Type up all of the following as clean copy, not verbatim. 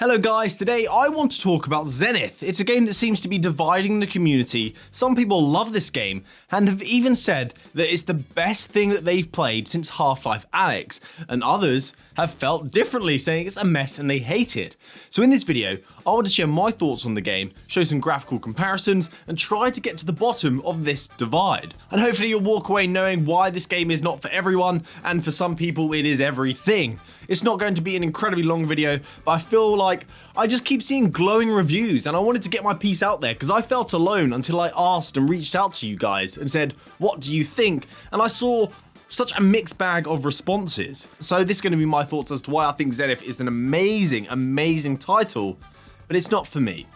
Hello guys, today I want to talk about Zenith. It's a game that seems to be dividing the community. Some people love this game and have even said that it's the best thing that they've played since Half-Life Alyx, and others have felt differently, saying it's a mess and they hate it. So in this video, I want to share my thoughts on the game, show some graphical comparisons, and try to get to the bottom of this divide. And hopefully you'll walk away knowing why this game is not for everyone, and for some people it is everything. It's not going to be an incredibly long video, but I feel like I just keep seeing glowing reviews and I wanted to get my piece out there because I felt alone until I asked and reached out to you guys and said, what do you think? And I saw such a mixed bag of responses. So this is going to be my thoughts as to why I think Zenith is an amazing, amazing title, but it's not for me.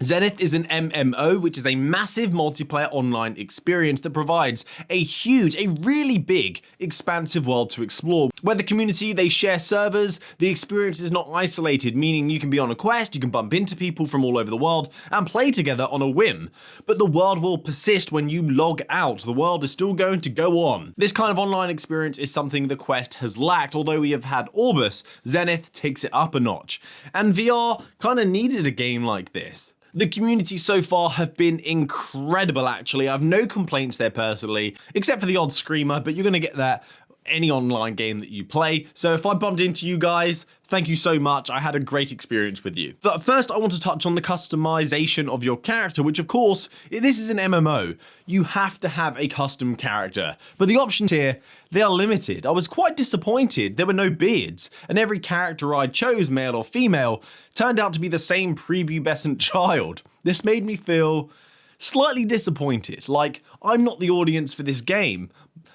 Zenith is an MMO, which is a massive multiplayer online experience that provides a huge, a really big, expansive world to explore. Where the community, they share servers, the experience is not isolated, meaning you can be on a quest, you can bump into people from all over the world and play together on a whim. But the world will persist when you log out, the world is still going to go on. This kind of online experience is something the Quest has lacked, although we have had Orbis, Zenith takes it up a notch. And VR kind of needed a game like this. The community so far have been incredible actually. I have no complaints there personally, except for the odd screamer, but you're going to get that any online game that you play. So if I bumped into you guys, thank you so much. I had a great experience with you. But first I want to touch on the customization of your character, which of course, this is an MMO. You have to have a custom character, but the options here, they are limited. I was quite disappointed. There were no beards, and every character I chose, male or female, turned out to be the same prepubescent child. This made me feel slightly disappointed, like I'm not the audience for this game.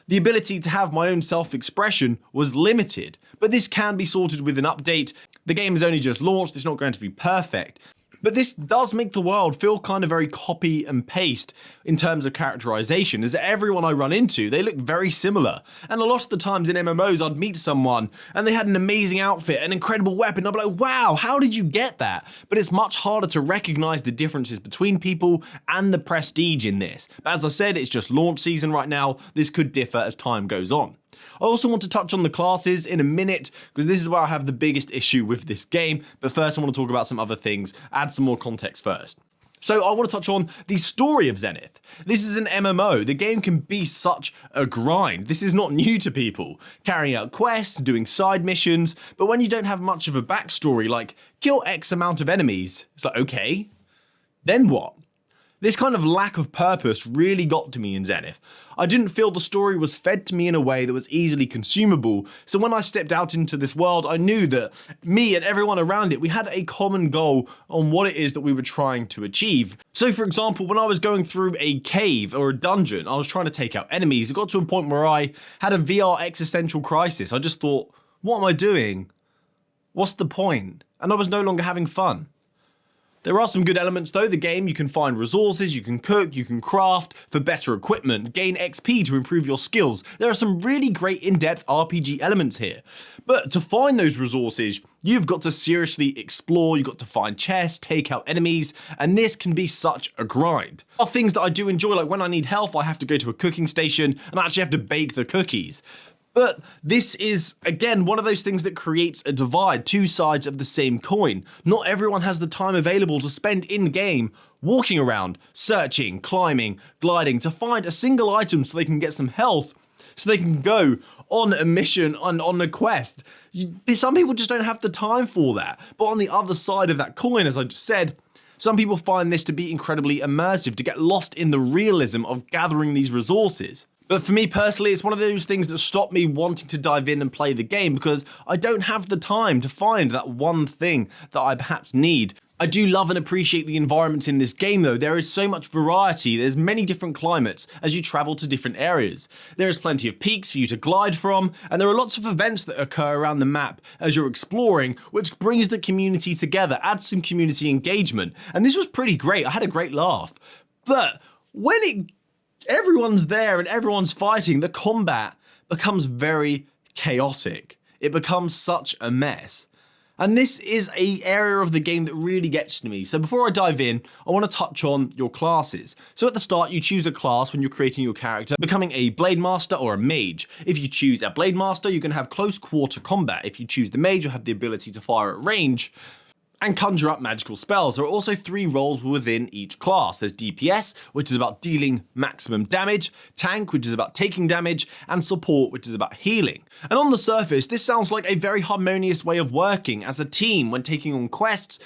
The ability to have my own self-expression was limited, but this can be sorted with an update. The game is only just launched, it's not going to be perfect. But this does make the world feel kind of very copy and paste in terms of characterization, as everyone I run into, they look very similar. And a lot of the times in MMOs, I'd meet someone and they had an amazing outfit, an incredible weapon. I'd be like, wow, how did you get that? But it's much harder to recognize the differences between people and the prestige in this. But as I said, it's just launch season right now. This could differ as time goes on. I also want to touch on the classes in a minute, because this is where I have the biggest issue with this game, but first I want to talk about some other things, add some more context first. So I want to touch on the story of Zenith. This is an MMO. The game can be such a grind. This is not new to people. Carrying out quests, doing side missions, but when you don't have much of a backstory, like kill X amount of enemies, it's like, okay, then what? This kind of lack of purpose really got to me in Zenith. I didn't feel the story was fed to me in a way that was easily consumable, so when I stepped out into this world, I knew that me and everyone around it, we had a common goal on what it is that we were trying to achieve. So for example, when I was going through a cave or a dungeon, I was trying to take out enemies. It got to a point where I had a VR existential crisis. I just thought, what am I doing? What's the point? And I was no longer having fun. There are some good elements though. The game, you can find resources, you can cook, you can craft for better equipment, gain XP to improve your skills. There are some really great in-depth RPG elements here. But to find those resources, you've got to seriously explore, you've got to find chests, take out enemies, and this can be such a grind. There are things that I do enjoy, like when I need health, I have to go to a cooking station and I actually have to bake the cookies. But this is, again, one of those things that creates a divide, two sides of the same coin. Not everyone has the time available to spend in-game walking around, searching, climbing, gliding, to find a single item so they can get some health, so they can go on a mission, on a quest. Some people just don't have the time for that. But on the other side of that coin, as I just said, some people find this to be incredibly immersive, to get lost in the realism of gathering these resources. But for me personally, it's one of those things that stop me wanting to dive in and play the game because I don't have the time to find that one thing that I perhaps need. I do love and appreciate the environments in this game though. There is so much variety, there's many different climates as you travel to different areas. There is plenty of peaks for you to glide from, and there are lots of events that occur around the map as you're exploring, which brings the community together, adds some community engagement. And this was pretty great, I had a great laugh. But when everyone's there and everyone's fighting, the combat becomes very chaotic. It becomes such a mess. And this is an area of the game that really gets to me. So before I dive in, I want to touch on your classes. So at the start, you choose a class when you're creating your character, becoming a Blade Master or a Mage. If you choose a Blade Master, you can have close quarter combat. If you choose the Mage, you'll have the ability to fire at range and conjure up magical spells. There are also 3 roles within each class. There's DPS, which is about dealing maximum damage, Tank, which is about taking damage, and Support, which is about healing. And on the surface, this sounds like a very harmonious way of working as a team when taking on quests,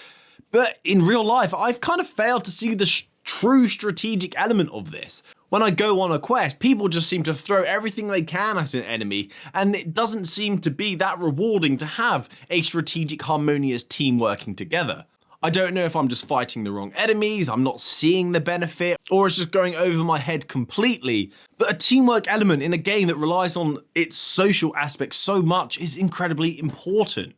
but in real life, I've kind of failed to see the true strategic element of this. When I go on a quest, people just seem to throw everything they can at an enemy, and it doesn't seem to be that rewarding to have a strategic, harmonious team working together. I don't know if I'm just fighting the wrong enemies, I'm not seeing the benefit, or it's just going over my head completely. But a teamwork element in a game that relies on its social aspects so much is incredibly important.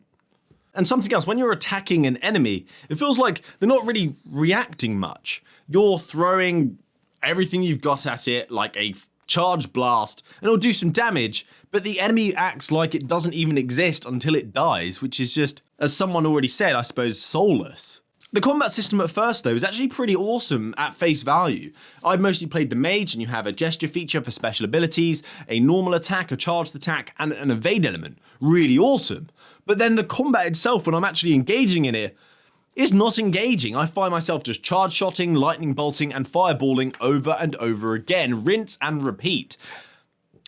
And something else, when you're attacking an enemy, it feels like they're not really reacting much. You're throwing everything you've got at it, like a charge blast, and it'll do some damage, but the enemy acts like it doesn't even exist until it dies, which is just, as someone already said, I suppose, soulless. The combat system at first, though, is actually pretty awesome at face value. I mostly played the Mage, and you have a gesture feature for special abilities, a normal attack, a charged attack, and an evade element. Really awesome. But then the combat itself, when I'm actually engaging in it, is not engaging. I find myself just charge shotting, lightning bolting, and fireballing over and over again. Rinse and repeat.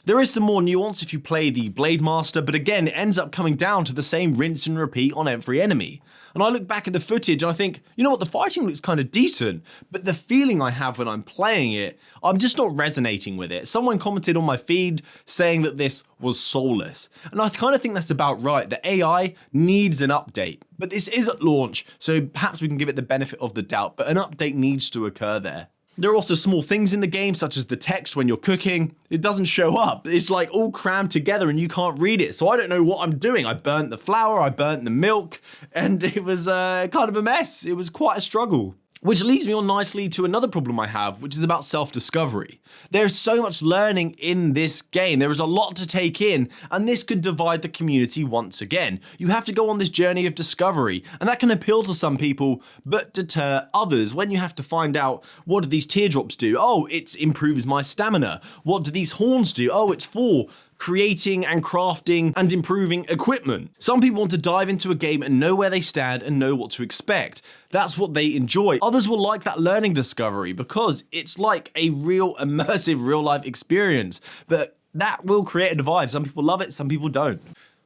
There is some more nuance if you play the Blade Master, but again, it ends up coming down to the same rinse and repeat on every enemy. And I look back at the footage and I think, you know what, the fighting looks kind of decent, but the feeling I have when I'm playing it, I'm just not resonating with it. Someone commented on my feed saying that this was soulless. And I kind of think that's about right. The AI needs an update, but this is at launch, so perhaps we can give it the benefit of the doubt, but an update needs to occur there. There are also small things in the game, such as the text when you're cooking. It doesn't show up. It's like all crammed together and you can't read it. So I don't know what I'm doing. I burnt the flour, I burnt the milk, and it was kind of a mess. It was quite a struggle. Which leads me on nicely to another problem I have, which is about self-discovery. There's so much learning in this game. There is a lot to take in, and this could divide the community once again. You have to go on this journey of discovery, and that can appeal to some people, but deter others when you have to find out, what do these teardrops do? Oh, it improves my stamina. What do these horns do? Oh, it's for creating and crafting and improving equipment. Some people want to dive into a game and know where they stand and know what to expect. That's what they enjoy. Others will like that learning discovery because it's like a real immersive real life experience, but that will create a divide. Some people love it, some people don't.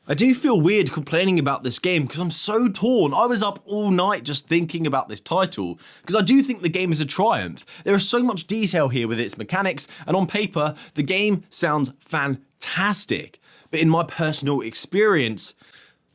I do feel weird complaining about this game because I'm so torn. I was up all night just thinking about this title because I do think the game is a triumph. There is so much detail here with its mechanics, and on paper, the game sounds fantastic. But in my personal experience,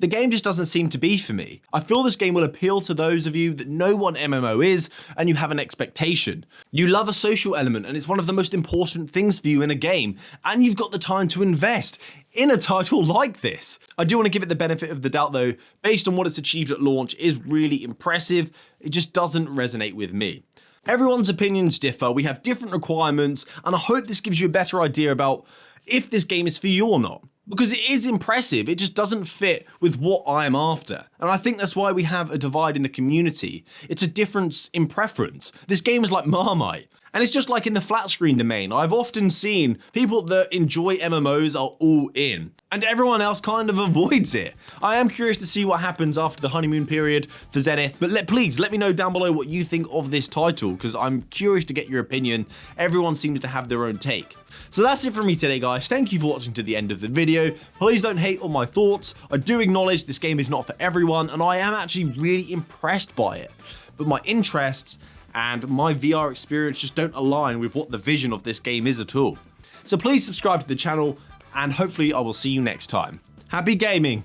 the game just doesn't seem to be for me. I feel this game will appeal to those of you that know what an MMO is and you have an expectation. You love a social element and it's one of the most important things for you in a game, and you've got the time to invest in a title like this. I do want to give it the benefit of the doubt though. Based on what it's achieved at launch is really impressive. It just doesn't resonate with me. Everyone's opinions differ, we have different requirements, and I hope this gives you a better idea about if this game is for you or not. Because it is impressive, it just doesn't fit with what I am after. And I think that's why we have a divide in the community. It's a difference in preference. This game is like Marmite. And it's just like in the flat screen domain. I've often seen people that enjoy MMOs are all in, and everyone else kind of avoids it. I am curious to see what happens after the honeymoon period for Zenith, but please let me know down below what you think of this title, because I'm curious to get your opinion. Everyone seems to have their own take. So that's it from me today, guys. Thank you for watching to the end of the video. Please don't hate on my thoughts. I do acknowledge this game is not for everyone, and I am actually really impressed by it. But my interests and my VR experience just don't align with what the vision of this game is at all. So please subscribe to the channel, and hopefully I will see you next time. Happy gaming.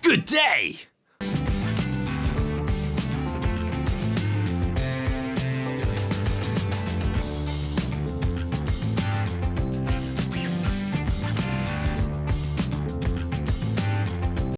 Good day!